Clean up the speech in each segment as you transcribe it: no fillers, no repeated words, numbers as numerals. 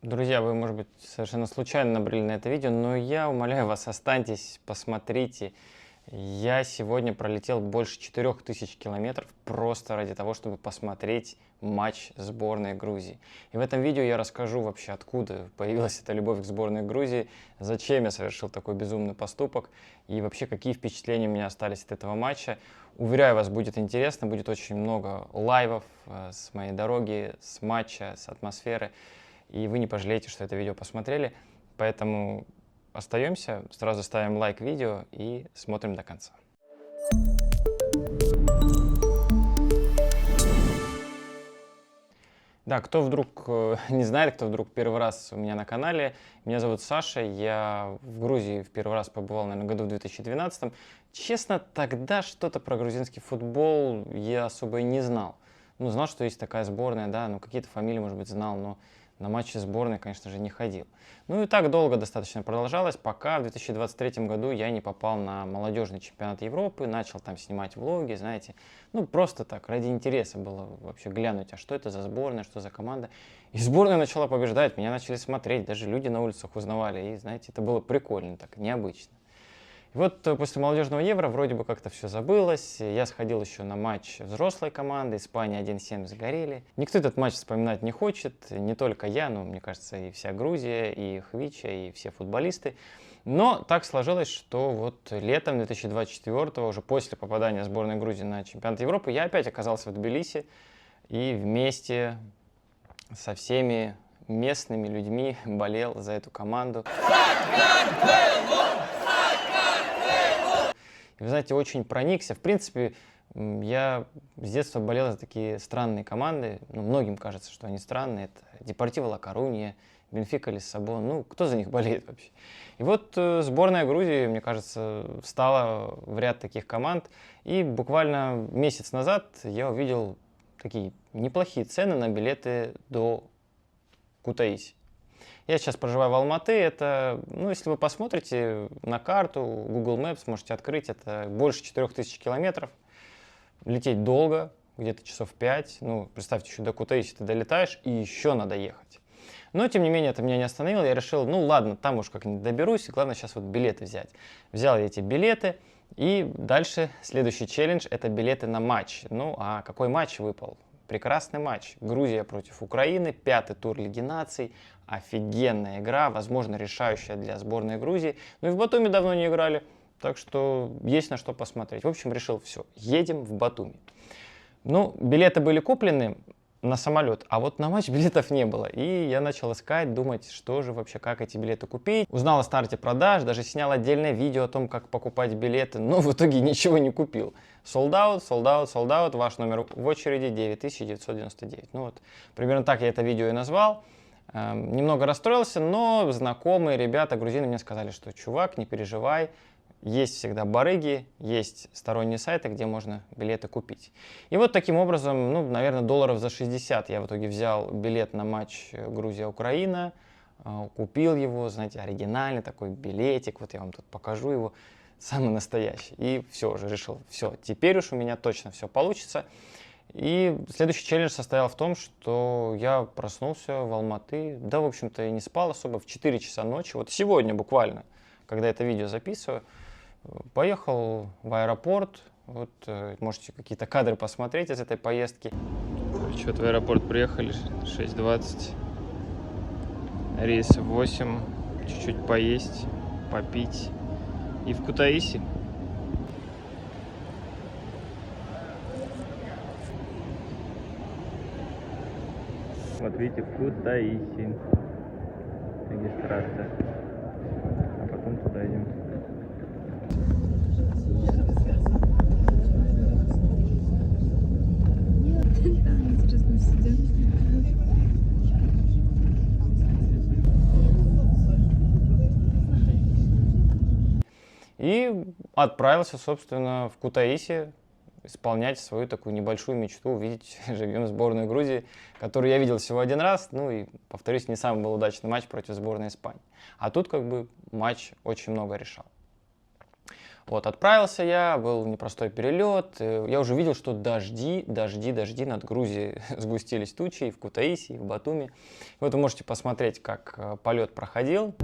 Друзья, вы, может быть, совершенно случайно набрели на это видео, но я умоляю вас, останьтесь, посмотрите. Я сегодня пролетел больше 4000 километров просто ради того, чтобы посмотреть матч сборной Грузии. И в этом видео я расскажу вообще, откуда появилась эта любовь к сборной Грузии, зачем я совершил такой безумный поступок и вообще какие впечатления у меня остались от этого матча. Уверяю вас, будет интересно, будет очень много лайвов с моей дороги, с матча, с атмосферы. И вы не пожалеете, что это видео посмотрели. Поэтому остаемся, сразу ставим лайк видео и смотрим до конца. Да, кто вдруг не знает, кто вдруг первый раз у меня на канале, меня зовут Саша, я в Грузии в первый раз побывал, наверное, году в 2012. Честно, тогда что-то про грузинский футбол я особо и не знал. Ну, знал, что есть такая сборная, да, ну, какие-то фамилии, может быть, знал, но на матчи сборной, конечно же, не ходил. Ну и так долго достаточно продолжалось, пока в 2023 году я не попал на молодежный чемпионат Европы, начал там снимать влоги, знаете, ну просто так, ради интереса было вообще глянуть, а что это за сборная, что за команда. И сборная начала побеждать, меня начали смотреть, даже люди на улицах узнавали, и знаете, это было прикольно, так, необычно. И вот после молодежного Евро вроде бы как-то все забылось. Я сходил еще на матч взрослой команды. Испания 1-7 сгорели. Никто этот матч вспоминать не хочет. Не только я, но, мне кажется, и вся Грузия, и Хвича, и все футболисты. Но так сложилось, что вот летом 2024, уже после попадания сборной Грузии на чемпионат Европы, я опять оказался в Тбилиси. И вместе со всеми местными людьми болел за эту команду. И, вы знаете, очень проникся. В принципе, я с детства болел за такие странные команды. Ну, многим кажется, что они странные. Это Депортиво Ла Корунья, Бенфика Лиссабон. Ну, кто за них болеет вообще? И вот сборная Грузии, мне кажется, встала в ряд таких команд. И буквально месяц назад я увидел такие неплохие цены на билеты до Кутаиси. Я сейчас проживаю в Алматы, это, ну, если вы посмотрите на карту, Google Maps, можете открыть, это больше 4000 километров, лететь долго, где-то часов 5, ну, представьте, еще до Кутаиси ты долетаешь, и еще надо ехать. Но, тем не менее, это меня не остановило, я решил, ну, ладно, там уж как-нибудь доберусь, и главное сейчас вот билеты взять. Взял я эти билеты, и дальше следующий челлендж – это билеты на матч. Ну, а какой матч выпал? Прекрасный матч. Грузия против Украины, 5-й тур Лиги наций. Офигенная игра, возможно, решающая для сборной Грузии. Ну и в Батуми давно не играли, так что есть на что посмотреть. В общем, решил, все, едем в Батуми. Ну, билеты были куплены на самолет, а вот на матч билетов не было. И я начал искать, думать, что же вообще, как эти билеты купить. Узнал о старте продаж, даже снял отдельное видео о том, как покупать билеты, но в итоге ничего не купил. Sold out, sold out, sold out, ваш номер в очереди 9999. Ну вот, примерно так я это видео и назвал. Немного расстроился, но знакомые ребята, грузины, мне сказали, что чувак, не переживай, есть всегда барыги, есть сторонние сайты, где можно билеты купить. И вот таким образом, ну, наверное, долларов за 60 я в итоге взял билет на матч Грузия-Украина, купил его, знаете, оригинальный такой билетик, вот я вам тут покажу его, самый настоящий. И все, уже решил, все, теперь уж у меня точно все получится. И следующий челлендж состоял в том, что я проснулся в Алматы, да, в общем-то, и не спал особо, в 4 часа ночи, вот сегодня буквально, когда это видео записываю, поехал в аэропорт, вот можете какие-то кадры посмотреть из этой поездки. Что-то в аэропорт приехали, 6:20, рейс в 8, чуть-чуть поесть, попить и в Кутаиси. Вот видите, в Кутаиси регистрация, а потом туда идем. Интересно сидят. И отправился, собственно, в Кутаиси исполнять свою такую небольшую мечту, увидеть живьем сборную Грузии, которую я видел всего один раз. Ну и, повторюсь, не самый был удачный матч против сборной Испании. А тут как бы матч очень много решал. Вот, отправился я, был непростой перелет. Я уже видел, что дожди над Грузией сгустились тучи и в Кутаиси, и в Батуми. Вот вы можете посмотреть, как полет проходил.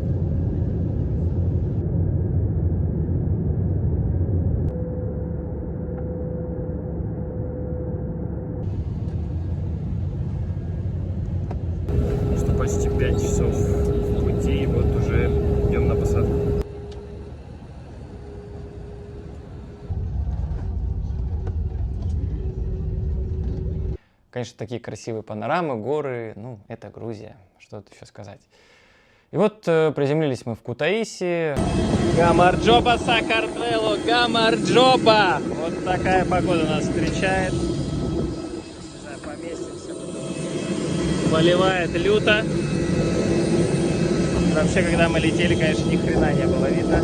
Что почти 5 часов пути, и вот уже идем на посадку. Конечно, такие красивые панорамы, горы, ну, это Грузия, что тут еще сказать. И вот приземлились мы в Кутаиси. Гамарджоба, Сакартвело, Гамарджоба! Вот такая погода нас встречает. Не знаю, поместимся. Поливает люто. Вообще, когда мы летели, конечно, ни хрена не было видно.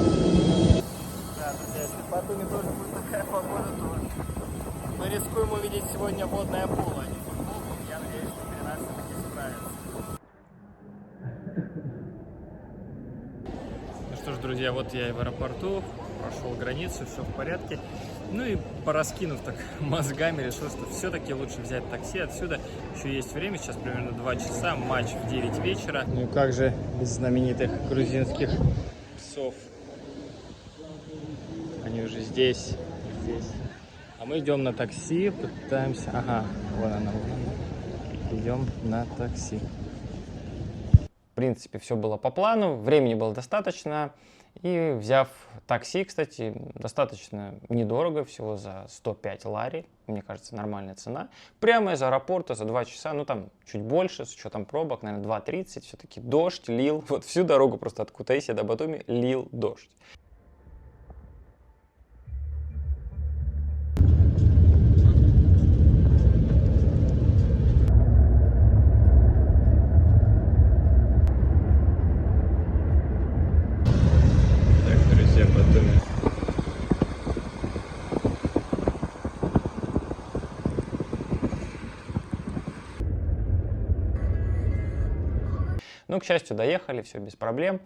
Да, друзья, если в Батуми тоже будет такая погода, то мы рискуем увидеть сегодня водное поло, а не футбол. Я надеюсь, что 13 таки справится. Ну что ж, друзья, вот я и в аэропорту, прошел границу, все в порядке. Ну и пораскинув так мозгами, решил, что все-таки лучше взять такси отсюда. Еще есть время, сейчас примерно 2 часа, матч в 9 вечера. Ну и как же без знаменитых грузинских псов? Они уже здесь. А мы идем на такси, пытаемся... Ага, вон она. Идем на такси. В принципе, все было по плану, времени было достаточно. И взяв такси, кстати, достаточно недорого, всего за 105 лари, мне кажется, нормальная цена. Прямо из аэропорта за 2 часа, ну там чуть больше, с учетом пробок, наверное, 2:30. Все-таки дождь лил, вот всю дорогу просто от Кутаиси до Батуми лил дождь. Ну, к счастью, доехали, все без проблем.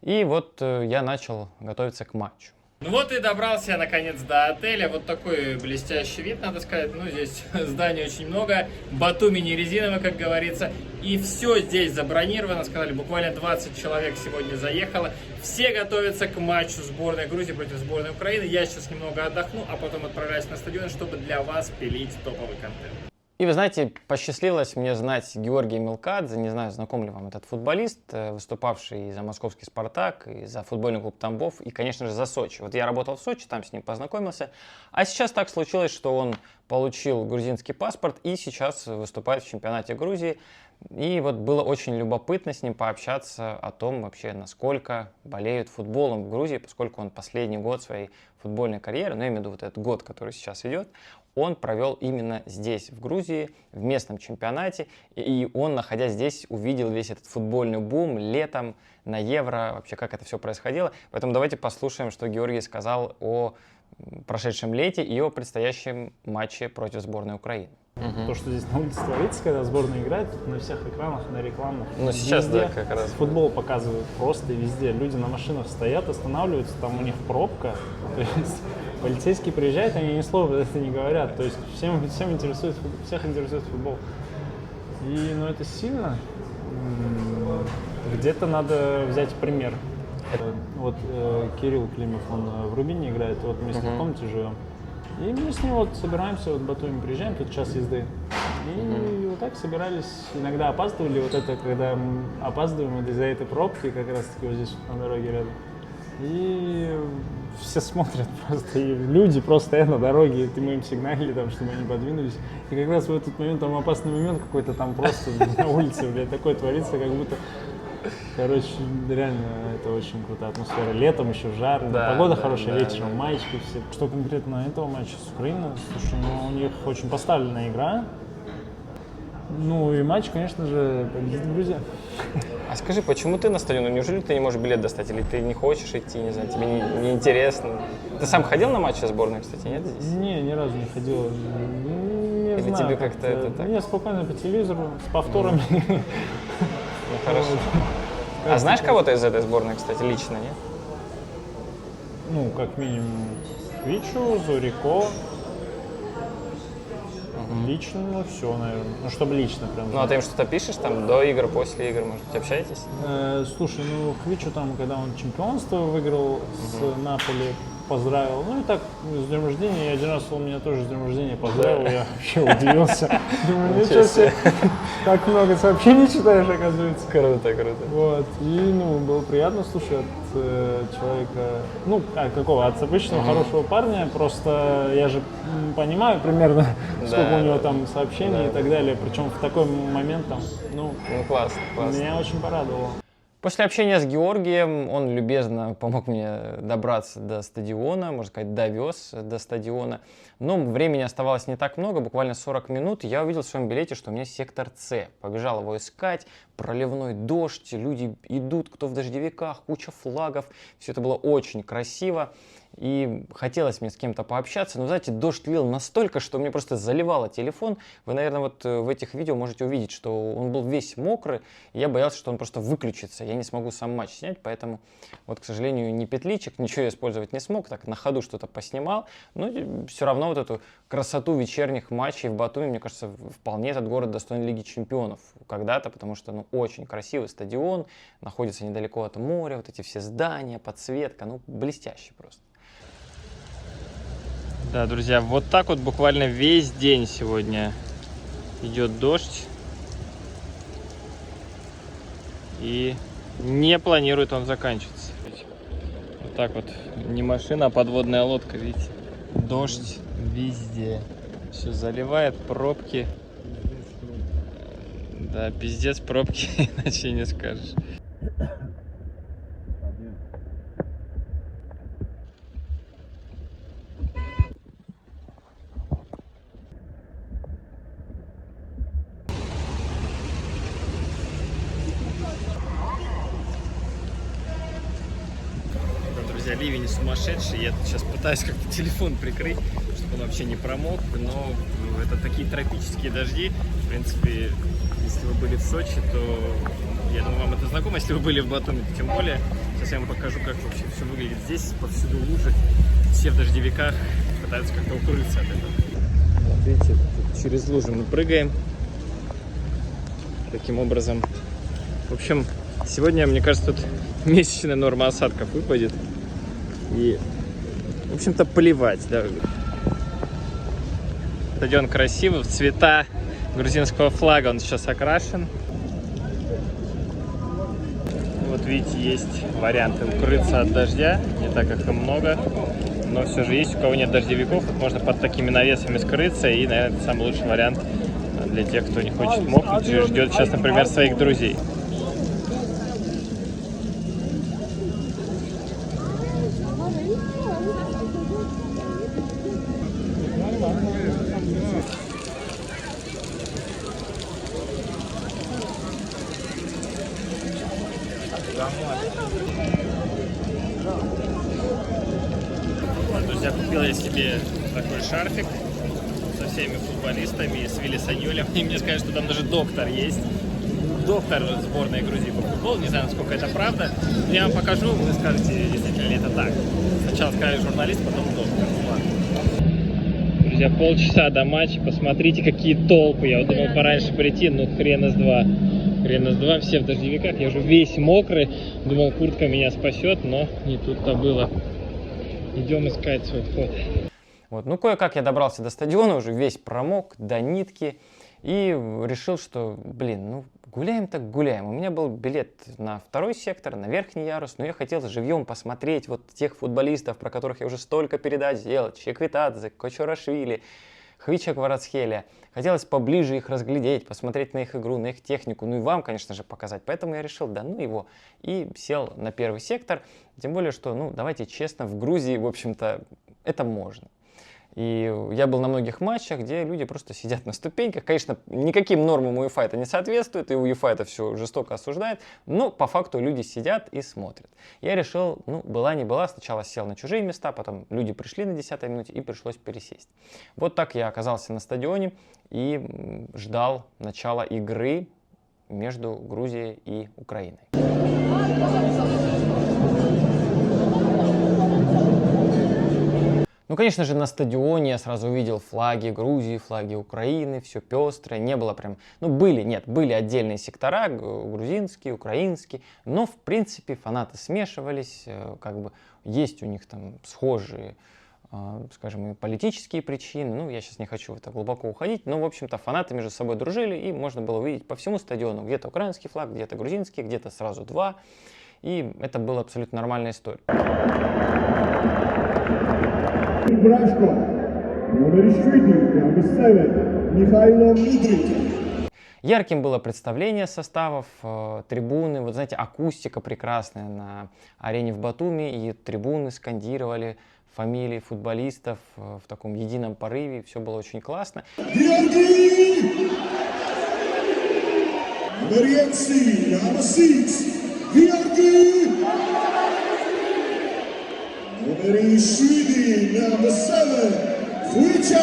И вот я начал готовиться к матчу. Ну вот и добрался я наконец до отеля. Вот такой блестящий вид, надо сказать. Ну, здесь зданий очень много. Батуми не резиновый, как говорится. И все здесь забронировано. Сказали, буквально 20 человек сегодня заехало. Все готовятся к матчу сборной Грузии против сборной Украины. Я сейчас немного отдохну, а потом отправляюсь на стадион, чтобы для вас пилить топовый контент. И вы знаете, посчастливилось мне знать Георгия Мелкадзе, не знаю, знаком ли вам этот футболист, выступавший и за московский «Спартак», и за футбольный клуб «Тамбов», и, конечно же, за Сочи. Вот я работал в Сочи, там с ним познакомился, а сейчас так случилось, что он получил грузинский паспорт и сейчас выступает в чемпионате Грузии. И вот было очень любопытно с ним пообщаться о том вообще, насколько болеют футболом в Грузии, поскольку он последний год своей футбольной карьеры, ну, я имею в виду вот этот год, который сейчас идет, он провел именно здесь, в Грузии, в местном чемпионате. И он, находясь здесь, увидел весь этот футбольный бум летом на Евро, вообще как это все происходило. Поэтому давайте послушаем, что Георгий сказал о прошедшем лете и о предстоящем матче против сборной Украины. То, что здесь на улице творится, когда сборная играет, тут на всех экранах, на рекламах. Ну, сейчас, везде, да, как раз. Футбол показывают просто везде. Люди на машинах стоят, останавливаются, там у них пробка. То есть полицейские приезжают, они ни слова про это не говорят. То есть всех интересует футбол. И, ну, это сильно. Где-то надо взять пример. Вот Кирилл Климов, он в Рубине играет, вот вместе в комнате живем. И мы с ним вот собираемся, вот в Батуми приезжаем, тут час езды. И вот так собирались, иногда опаздывали, вот это, когда мы опаздываем из-за этой пробки, как раз таки вот здесь на дороге рядом. И все смотрят просто, и люди просто стоят на дороге, и мы им сигналили, там, чтобы они подвинулись. И как раз в этот момент, там опасный момент какой-то там просто на улице, блядь, такое творится, как будто... Короче, реально, это очень крутая атмосфера. Летом еще жарко, да, погода хорошая, вечером, маечки все. Что конкретно этого матча с Украиной? Слушай, ну, у них очень поставленная игра. Ну и матч, конечно же, победит Грузия. А скажи, почему ты на стадион? Неужели ты не можешь билет достать? Или ты не хочешь идти, не знаю, тебе не интересно? Ты сам ходил на матчи сборной, кстати, нет здесь? Не, ни разу не ходил. Не Или знаю, тебе как-то это так? Не, спокойно по телевизору, с повторами. Ну хорошо. А знаешь кого-то из этой сборной, кстати, лично, нет? ну, как минимум, Квичу, Зурико. Лично, ну, все, наверное. Ну, чтобы лично прям. Ну, а ты им что-то пишешь там до игр, после игр, может быть, общаетесь? Слушай, ну, Квичу там, когда он чемпионство выиграл с Наполи, поздравил. Ну и так, с днем рождения. И один раз он меня тоже с днем рождения поздравил. Я вообще удивился. Думаю, ничего себе, как много сообщений читаешь, оказывается. Круто, круто. Вот. И, ну, было приятно, слушай, от человека, ну, какого, от обычного хорошего парня. Просто я же понимаю примерно, сколько у него там сообщений и так далее. Причем в такой момент там, ну, Классно, классно. меня очень порадовало. После общения с Георгием он любезно помог мне добраться до стадиона, можно сказать, довез до стадиона. Но времени оставалось не так много, буквально 40 минут. Я увидел в своем билете, что у меня сектор С. Побежал его искать, проливной дождь, люди идут, кто в дождевиках, куча флагов. Все это было очень красиво. И хотелось мне с кем-то пообщаться, но, знаете, дождь лил настолько, что мне просто заливало телефон. Вы, наверное, вот в этих видео можете увидеть, что он был весь мокрый, и я боялся, что он просто выключится. Я не смогу сам матч снять, поэтому, вот, к сожалению, ни петличек, ничего я использовать не смог, так на ходу что-то поснимал. Но все равно вот эту красоту вечерних матчей в Батуми, мне кажется, вполне этот город достоин Лиги Чемпионов когда-то, потому что, ну, очень красивый стадион, находится недалеко от моря, вот эти все здания, подсветка, ну, блестящий просто. Да, друзья, вот так вот буквально весь день сегодня идет дождь. И не планирует он заканчиваться. Вот так вот, не машина, а подводная лодка, видите? Дождь везде. Все заливает, пробки. Да, пиздец, пробки, иначе не скажешь. Ливень сумасшедший, я сейчас пытаюсь как-то телефон прикрыть, чтобы он вообще не промок, но это такие тропические дожди. В принципе, если вы были в Сочи, то я думаю, вам это знакомо. Если вы были в Батуми, то тем более. Сейчас я вам покажу, как вообще все выглядит здесь. Повсюду лужи, все в дождевиках пытаются как-то укрыться от этого. Вот видите, тут через лужи мы прыгаем таким образом. В общем, сегодня, мне кажется, тут месячная норма осадков выпадет. И, в общем-то, плевать, да. Стадион красивый, в цвета грузинского флага он сейчас окрашен. Вот видите, есть варианты укрыться от дождя, не так как и много, но все же есть, у кого нет дождевиков, вот можно под такими навесами скрыться, и, наверное, это самый лучший вариант для тех, кто не хочет мокнуть и ждет сейчас, например, своих друзей. Друзья, купил я себе такой шарфик со всеми футболистами, с Вилли Саньолем. И мне скажут, что там даже доктор есть. Доктор сборной Грузии по футболу. Не знаю, насколько это правда. Но я вам покажу, вы скажете, действительно ли это так. Сначала скажет журналист, потом доктор. Друзья, полчаса до матча. Посмотрите, какие толпы. Я вот думал пораньше прийти, но хрен из два. Хрен из два, все в дождевиках. Я уже весь мокрый. Думал, куртка меня спасет, но не тут-то было. Идем искать свой вход. Вот, ну, кое-как я добрался до стадиона, уже весь промок до нитки. И решил, что, блин, ну, гуляем так гуляем. У меня был билет на второй сектор, на верхний ярус, но я хотел живьем посмотреть вот тех футболистов, про которых я уже столько передач сделал. Чеквитадзе, Кочурашвили, Хвича Кварацхелия. Хотелось поближе их разглядеть, посмотреть на их игру, на их технику, ну и вам, конечно же, показать. Поэтому я решил, да ну его, и сел на первый сектор. Тем более, что, ну, давайте честно, в Грузии, в общем-то, это можно. И я был на многих матчах, где люди просто сидят на ступеньках. Конечно, никаким нормам УЕФА это не соответствует, и УЕФА это все жестоко осуждает, но по факту люди сидят и смотрят. Я решил, ну, была не была, сначала сел на чужие места, потом люди пришли на 10-й минуте и пришлось пересесть. Вот так я оказался на стадионе и ждал начала игры между Грузией и Украиной. конечно же, на стадионе я сразу увидел флаги Грузии, флаги Украины, все пестрое, не было прям, ну, были отдельные сектора, грузинские, украинские, но, в принципе, фанаты смешивались, как бы есть у них там схожие, скажем, и политические причины, ну, я сейчас не хочу в это глубоко уходить, но, в общем-то, фанаты между собой дружили, и можно было увидеть по всему стадиону, где-то украинский флаг, где-то грузинский, где-то сразу два, и это была абсолютно нормальная история. Брашко, номер 4, number 7, Михайло Мудрик. Ярким было представление составов, трибуны, вот знаете, акустика прекрасная на арене в Батуми, и трибуны скандировали фамилии футболистов в таком едином порыве, все было очень классно. Георгий! Номер 6, number 6, Георгий! Номер 4, number 7, Хуича!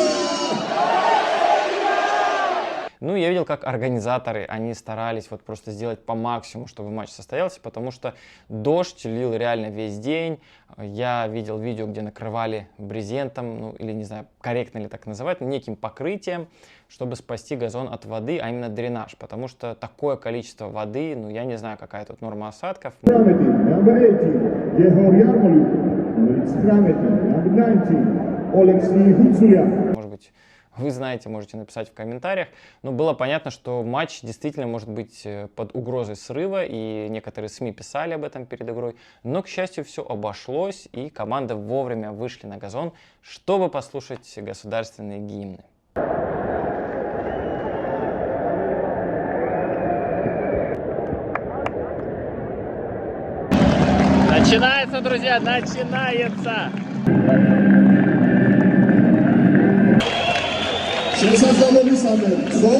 Ну, я видел, как организаторы, они старались вот просто сделать по максимуму, чтобы матч состоялся, потому что дождь лил реально весь день. Я видел видео, где накрывали брезентом, ну, или не знаю, корректно ли так называть, но неким покрытием, чтобы спасти газон от воды, а именно дренаж, потому что такое количество воды, ну, я не знаю, какая тут норма осадков. Number 18, Егор Ярмолюк. Номер 17, number 19, Олексій Гуцуля. Может быть, вы знаете, можете написать в комментариях. Но было понятно, что матч действительно может быть под угрозой срыва, и некоторые СМИ писали об этом перед игрой. Но, к счастью, все обошлось, и команды вовремя вышли на газон, чтобы послушать государственные гимны. Начинается, друзья, начинается! შესაძლებლობისამე ხო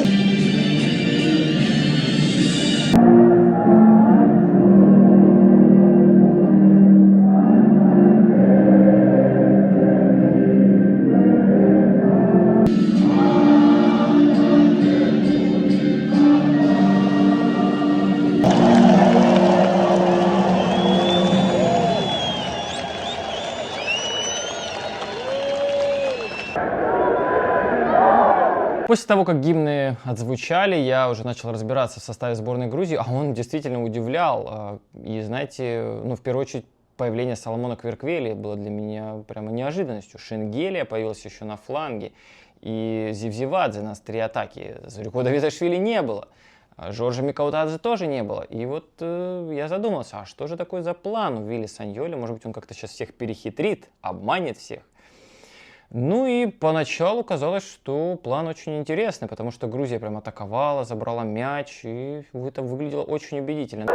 После того, как гимны отзвучали, я уже начал разбираться в составе сборной Грузии, а он действительно удивлял. И знаете, ну, в первую очередь, появление Соломона Кверквели было для меня прямо неожиданностью. Шенгелия появился еще на фланге, и Зивзивадзе на острие атаки. Зорюко Давидашвили не было, Жоржа Микаутадзе тоже не было. И вот я задумался, а что же такое за план у Вилли Саньоли? Может быть, он как-то сейчас всех перехитрит, обманет всех? Ну и поначалу казалось, что план очень интересный, потому что Грузия прям атаковала, забрала мяч, и это выглядело очень убедительно.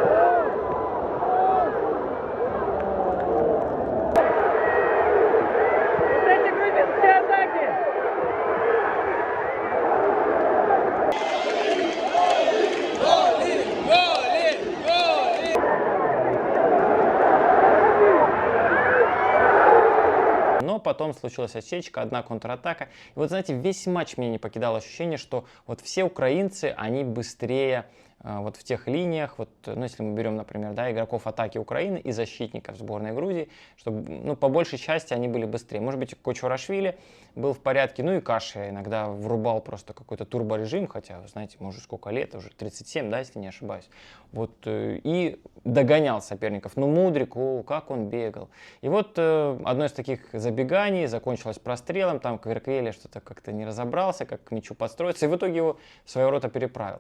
Но потом случилась осечка, одна контратака. И вот, знаете, весь матч меня не покидало ощущение, что вот все украинцы, они быстрее вот в тех линиях, вот, ну, если мы берем, например, да, игроков атаки Украины и защитников сборной Грузии, чтобы, ну, по большей части они были быстрее. Может быть, Кочурашвили был в порядке, ну и Каша иногда врубал просто какой-то турборежим, хотя, знаете, может, сколько лет, уже 37, да, если не ошибаюсь. Вот, и догонял соперников. Но Мудрик, как он бегал. И вот одно из таких забеганий закончилось прострелом, там Кверквели что-то как-то не разобрался, как к мячу подстроиться, и в итоге его в свои ворота переправил.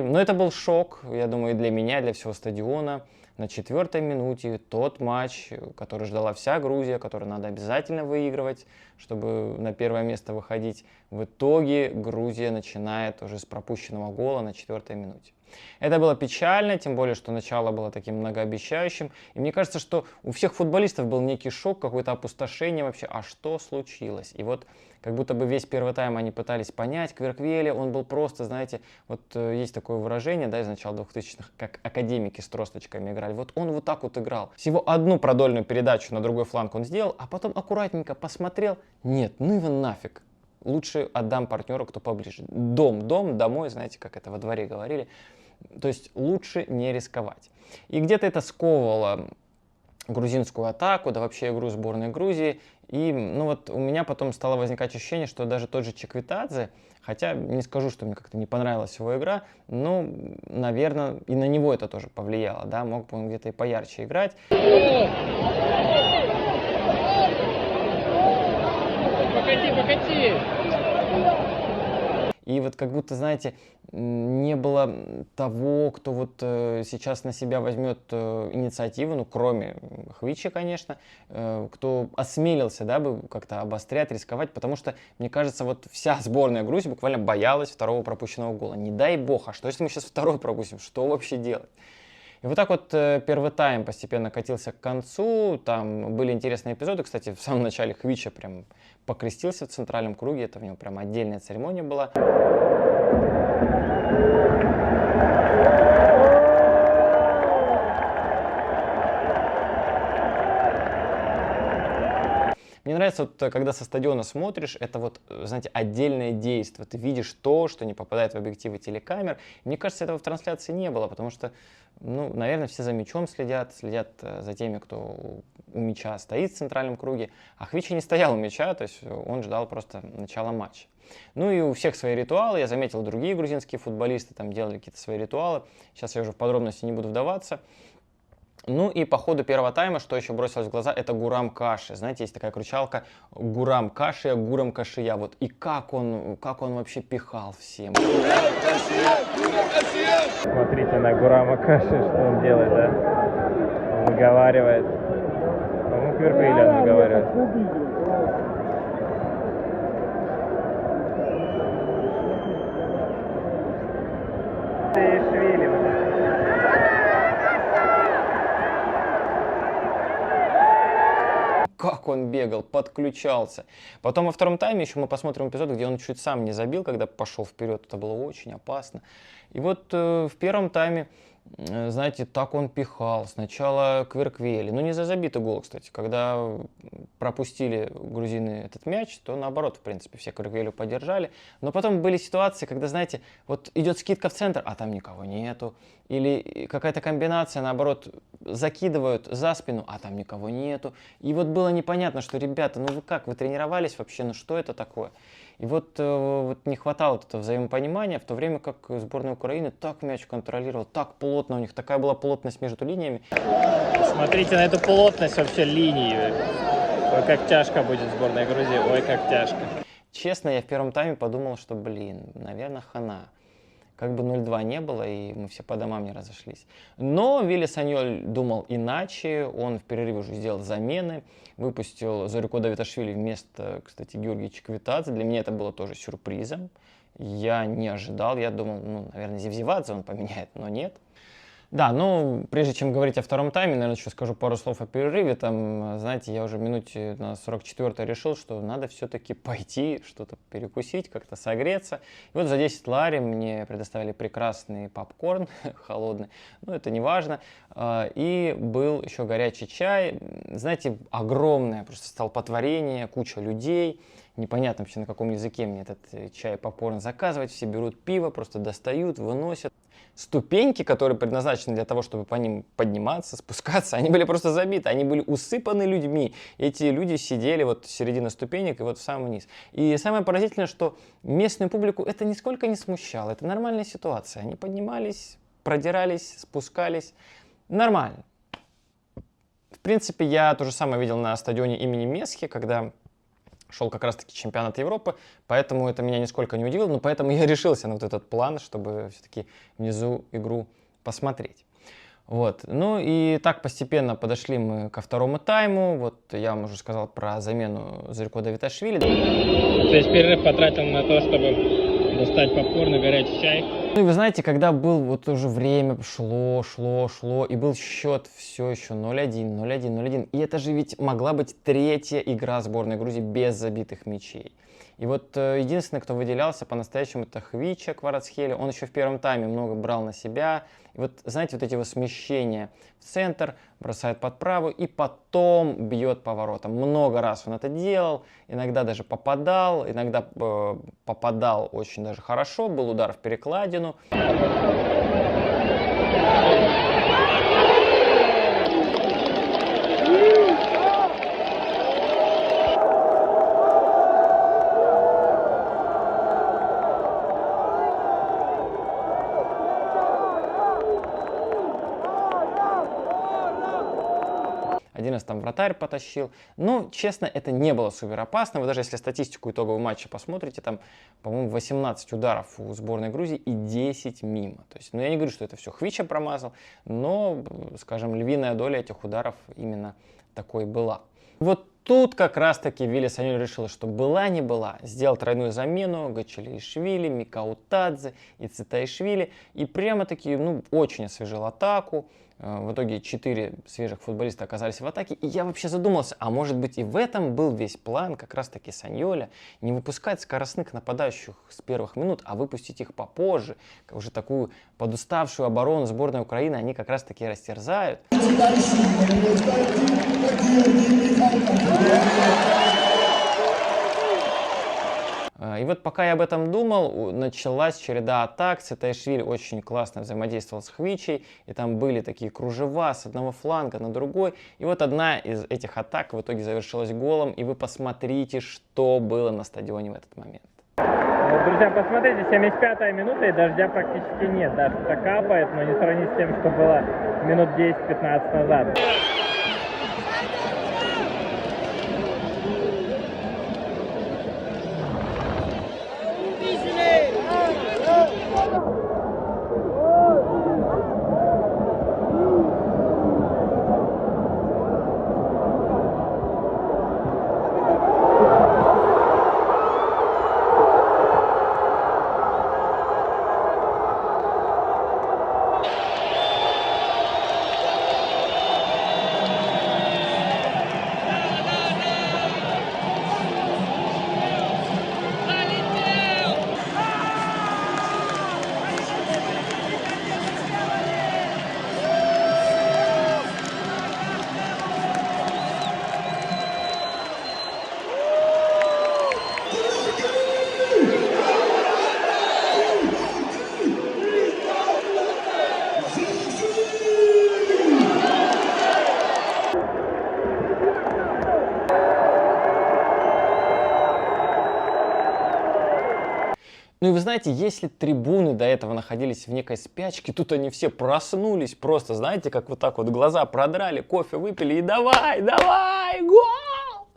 Но это был шок, я думаю, и для меня, и для всего стадиона. На 4-й минуте тот матч, который ждала вся Грузия, который надо обязательно выигрывать, чтобы на первое место выходить. В итоге Грузия начинает уже с пропущенного гола на 4-й минуте. Это было печально, тем более, что начало было таким многообещающим. И мне кажется, что у всех футболистов был некий шок, какое-то опустошение вообще. А что случилось? И вот как будто бы весь первый тайм они пытались понять. Кверквеле, он был просто, знаете, вот есть такое выражение, да, из начала 2000-х, как академики с тросточками играли. Вот он вот так вот играл. Всего одну продольную передачу на другой фланг он сделал, а потом аккуратненько посмотрел. Нет, ну его нафиг. Лучше отдам партнеру, кто поближе. Дом, домой, знаете, как это во дворе говорили. То есть лучше не рисковать. И где-то это сковывало грузинскую атаку, да вообще игру сборной Грузии. И ну вот у меня потом стало возникать ощущение, что даже тот же Чеквитадзе, хотя не скажу, что мне как-то не понравилась его игра, но, наверное, и на него это тоже повлияло, да, мог бы он где-то и поярче играть. Покати! И вот как будто, знаете, не было того, кто вот сейчас на себя возьмет инициативу, ну, кроме Хвичи, конечно, кто осмелился, да, бы как-то обострять, рисковать, потому что, мне кажется, вот вся сборная Грузии буквально боялась второго пропущенного гола. Не дай бог, а что если мы сейчас второй пропустим? Что вообще делать? И вот так вот первый тайм постепенно катился к концу, там были интересные эпизоды, кстати, в самом начале Хвича прям покрестился в центральном круге, это у него прям отдельная церемония была. Мне нравится, вот, когда со стадиона смотришь, это вот, знаете, отдельное действие. Ты видишь то, что не попадает в объективы телекамер. Мне кажется, этого в трансляции не было, потому что, ну, наверное, все за мячом следят за теми, кто у мяча стоит в центральном круге. А Хвичи не стоял у мяча, то есть он ждал просто начала матча. Ну и у всех свои ритуалы. Я заметил, другие грузинские футболисты там делали какие-то свои ритуалы. Сейчас я уже в подробности не буду вдаваться. Ну и по ходу первого тайма, что еще бросилось в глаза, это Гурам Каши. Знаете, есть такая кричалка Гурам Кашия, Гурам Кашия. Вот. И как он вообще пихал всем. Смотрите на Гурама Каши, что он делает, да? Он выговаривает. По-моему, Кверквеле он выговаривает. Как он бегал, подключался. Потом во втором тайме еще мы посмотрим эпизод, где он чуть сам не забил, когда пошел вперед. Это было очень опасно. И вот в первом тайме, знаете, так он пихал. Сначала Кверквеле. Ну, не за забитый гол, кстати. Когда пропустили грузины этот мяч, то наоборот, в принципе, все Кверквелю поддержали. Но потом были ситуации, когда, знаете, вот идет скидка в центр, а там никого нету. Или какая-то комбинация, наоборот, закидывают за спину, а там никого нету. И вот было непонятно, что, ребята, ну вы как, вы тренировались вообще, ну что это такое? И вот не хватало этого взаимопонимания, в то время как сборная Украины так мяч контролировала, так плотно, у них такая была плотность между линиями. Смотрите на эту плотность вообще линии. Ой, как тяжко будет сборной Грузии, ой, как тяжко. Честно, я в первом тайме подумал, что, наверное, хана. Как бы 0-2 не было, и мы все по домам не разошлись. Но Вилли Саньоль думал иначе. Он в перерыве уже сделал замены. Выпустил Зорико Давиташвили вместо, кстати, Георгия Чеквитадзе. Для меня это было тоже сюрпризом. Я не ожидал. Я думал, ну, наверное, Зевзевадзе он поменяет, но нет. Да, ну, прежде чем говорить о втором тайме, наверное, еще скажу пару слов о перерыве. Там, знаете, я уже минуте на 44-й решил, что надо все-таки пойти, что-то перекусить, как-то согреться. И вот за 10 лари мне предоставили прекрасный попкорн холодный, но это не важно. И был еще горячий чай. Знаете, огромное просто столпотворение, куча людей. Непонятно вообще, на каком языке мне этот чай, попкорн заказывать. Все берут пиво, просто достают, выносят. Ступеньки, которые предназначены для того, чтобы по ним подниматься, спускаться, они были просто забиты, они были усыпаны людьми. Эти люди сидели вот середина ступенек и вот в самый низ. И самое поразительное, что местную публику это нисколько не смущало, это нормальная ситуация. Они поднимались, продирались, спускались. Нормально. В принципе, я то же самое видел на стадионе имени Месхи, когда шел как раз-таки чемпионат Европы, поэтому это меня нисколько не удивило, но поэтому я решился на вот этот план, чтобы все-таки внизу игру посмотреть. Вот. Ну и так постепенно подошли мы ко второму тайму. Вот я вам уже сказал про замену Зорико Давиташвили. То есть перерыв потратил на то, чтобы достать попкорн и горячий чай. Ну и вы знаете, когда был вот уже время шло, и был счет все еще 0-1, 0-1, 0-1. И это же ведь могла быть третья игра сборной Грузии без забитых мячей. И вот единственный, кто выделялся по-настоящему, это Хвича Кварацхелия. Он еще в первом тайме много брал на себя. И вот, знаете, вот эти вот смещения в центр, бросает под правую и потом бьет по воротам. Много раз он это делал, иногда даже попадал, иногда попадал очень даже хорошо, был удар в перекладину. 11 там вратарь потащил. Но, честно, это не было супер опасно. Вы даже если статистику итогового матча посмотрите, там, по-моему, 18 ударов у сборной Грузии и 10 мимо. То есть, ну, я не говорю, что это все Хвича промазал, но, скажем, львиная доля этих ударов именно такой была. Вот тут как раз-таки Вилли Саньоль решил, что была не была. Сделал тройную замену Гачалишвили, Микаутадзе и Цитаишвили. И прямо-таки, ну, очень освежил атаку. В итоге 4 свежих футболиста оказались в атаке. И я вообще задумался, а может быть и в этом был весь план как раз-таки Саньоля. Не выпускать скоростных нападающих с первых минут, а выпустить их попозже. Уже такую подуставшую оборону сборной Украины они как раз-таки растерзают. И вот пока я об этом думал, началась череда атак. Цитаишвили очень классно взаимодействовал с Хвичей, и там были такие кружева с одного фланга на другой. И вот одна из этих атак в итоге завершилась голом, и вы посмотрите, что было на стадионе в этот момент. Вот, друзья, посмотрите, 75-я минута, и дождя практически нет. Дождь-то капает, но не сравнить с тем, что было минут 10-15 назад. Ну и вы знаете, если трибуны до этого находились в некой спячке, тут они все проснулись просто, знаете, как вот так вот глаза продрали, кофе выпили и давай, гол!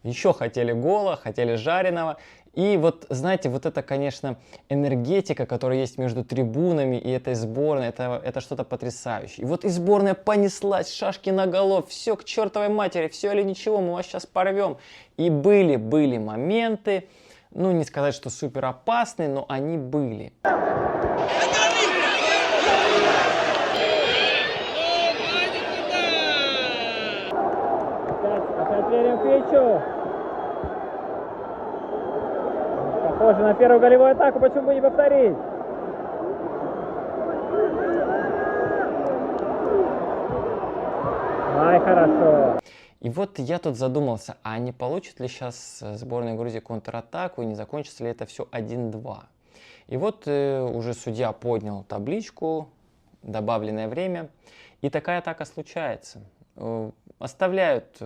Еще хотели гола, хотели жареного. И вот, знаете, вот это, конечно, энергетика, которая есть между трибунами и этой сборной, это что-то потрясающее. И вот и сборная понеслась, шашки наголо, все к чертовой матери, все или ничего, мы вас сейчас порвем. И были моменты, ну, не сказать, что супер опасные, но они были. Опять верим Хвичу. Похоже на первую голевую атаку, почему бы не повторить? Ай, хорошо. И вот я тут задумался, а не получит ли сейчас сборная Грузии контратаку и не закончится ли это все 1-2? И вот уже судья поднял табличку, добавленное время, и такая атака случается. Оставляют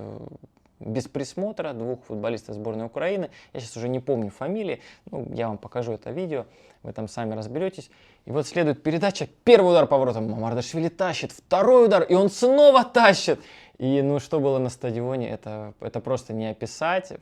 без присмотра двух футболистов сборной Украины. Я сейчас уже не помню фамилии, ну, я вам покажу это видео, вы там сами разберетесь. И вот следует передача, первый удар по воротам, Мамардашвили тащит, второй удар, и он снова тащит. И ну что было на стадионе, это просто не описать.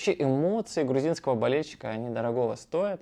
Вообще эмоции грузинского болельщика, они дорогого стоят.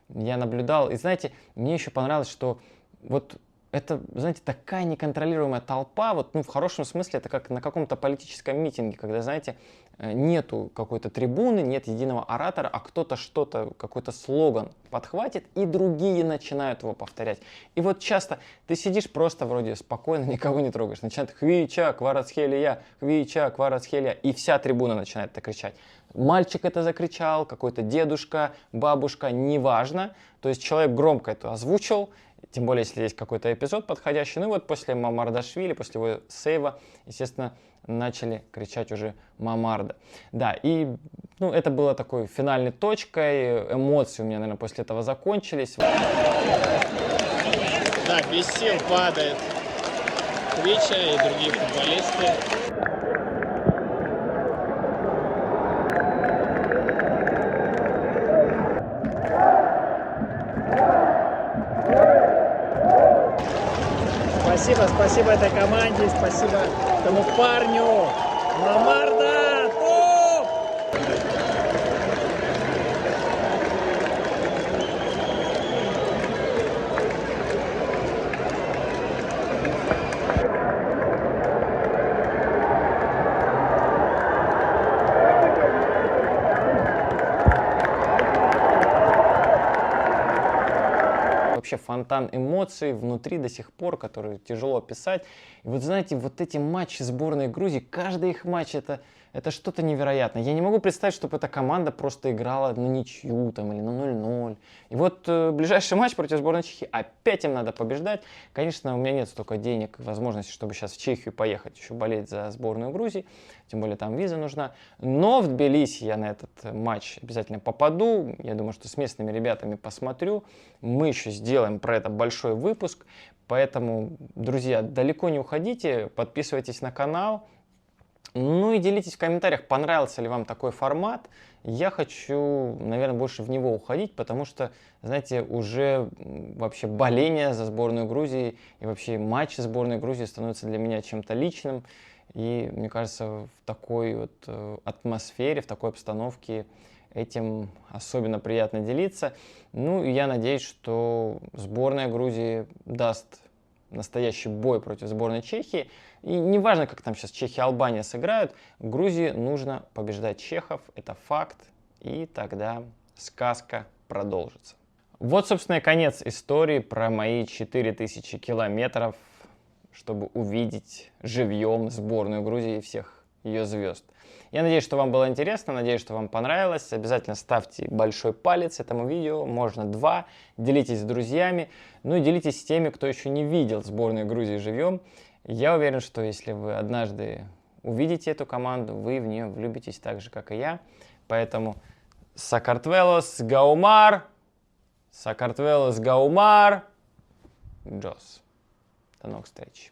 Я наблюдал, и знаете, мне еще понравилось, что вот это, знаете, такая неконтролируемая толпа, вот, ну, в хорошем смысле, это как на каком-то политическом митинге, когда, знаете, нету какой-то трибуны, нет единого оратора, а кто-то что-то, какой-то слоган подхватит, и другие начинают его повторять. И вот часто ты сидишь просто вроде спокойно, никого не трогаешь, начинает «Хвича, кварацхелия, хвича, кварацхелия», и вся трибуна начинает это кричать. Мальчик это закричал, какой-то дедушка, бабушка, неважно. То есть человек громко это озвучил, тем более, если есть какой-то эпизод подходящий. Ну и вот после Мамардашвили, после его сейва, естественно, начали кричать уже Мамарда. Да, и ну, это было такой финальной точкой. Эмоции у меня, наверное, после этого закончились. Да, без сил падает Хвича и другие футболисты. Спасибо этой команде, спасибо этому парню. Мамарда! Топ! Вообще фонтан эмоций внутри до сих пор, который тяжело описать. И вот знаете, вот эти матчи сборной Грузии, каждый их матч это что-то невероятное. Я не могу представить, чтобы эта команда просто играла на ничью там, или на 0-0. И вот ближайший матч против сборной Чехии, опять им надо побеждать. Конечно, у меня нет столько денег и возможности, чтобы сейчас в Чехию поехать, еще болеть за сборную Грузии. Тем более там виза нужна. Но в Тбилиси я на этот матч обязательно попаду. Я думаю, что с местными ребятами посмотрю. Мы еще сделаем про это большой выпуск. Поэтому, друзья, далеко не уходите. Подписывайтесь на канал. Ну и делитесь в комментариях, понравился ли вам такой формат. Я хочу, наверное, больше в него уходить, потому что, знаете, уже вообще боление за сборную Грузии и вообще матчи сборной Грузии становятся для меня чем-то личным. И мне кажется, в такой вот атмосфере, в такой обстановке этим особенно приятно делиться. Ну и я надеюсь, что сборная Грузии даст настоящий бой против сборной Чехии. И неважно, как там сейчас Чехия и Албания сыграют, Грузии нужно побеждать чехов, это факт, и тогда сказка продолжится. Вот, собственно, и конец истории про мои 4000 километров, чтобы увидеть живьем сборную Грузии и всех ее звезд. Я надеюсь, что вам было интересно, надеюсь, что вам понравилось. Обязательно ставьте большой палец этому видео, можно 2. Делитесь с друзьями, ну и делитесь с теми, кто еще не видел сборную Грузии живьем. Я уверен, что если вы однажды увидите эту команду, вы в нее влюбитесь так же, как и я. Поэтому Сакартвелос Гаумар, Сакартвелос Гаумар, Джос. До новых встреч.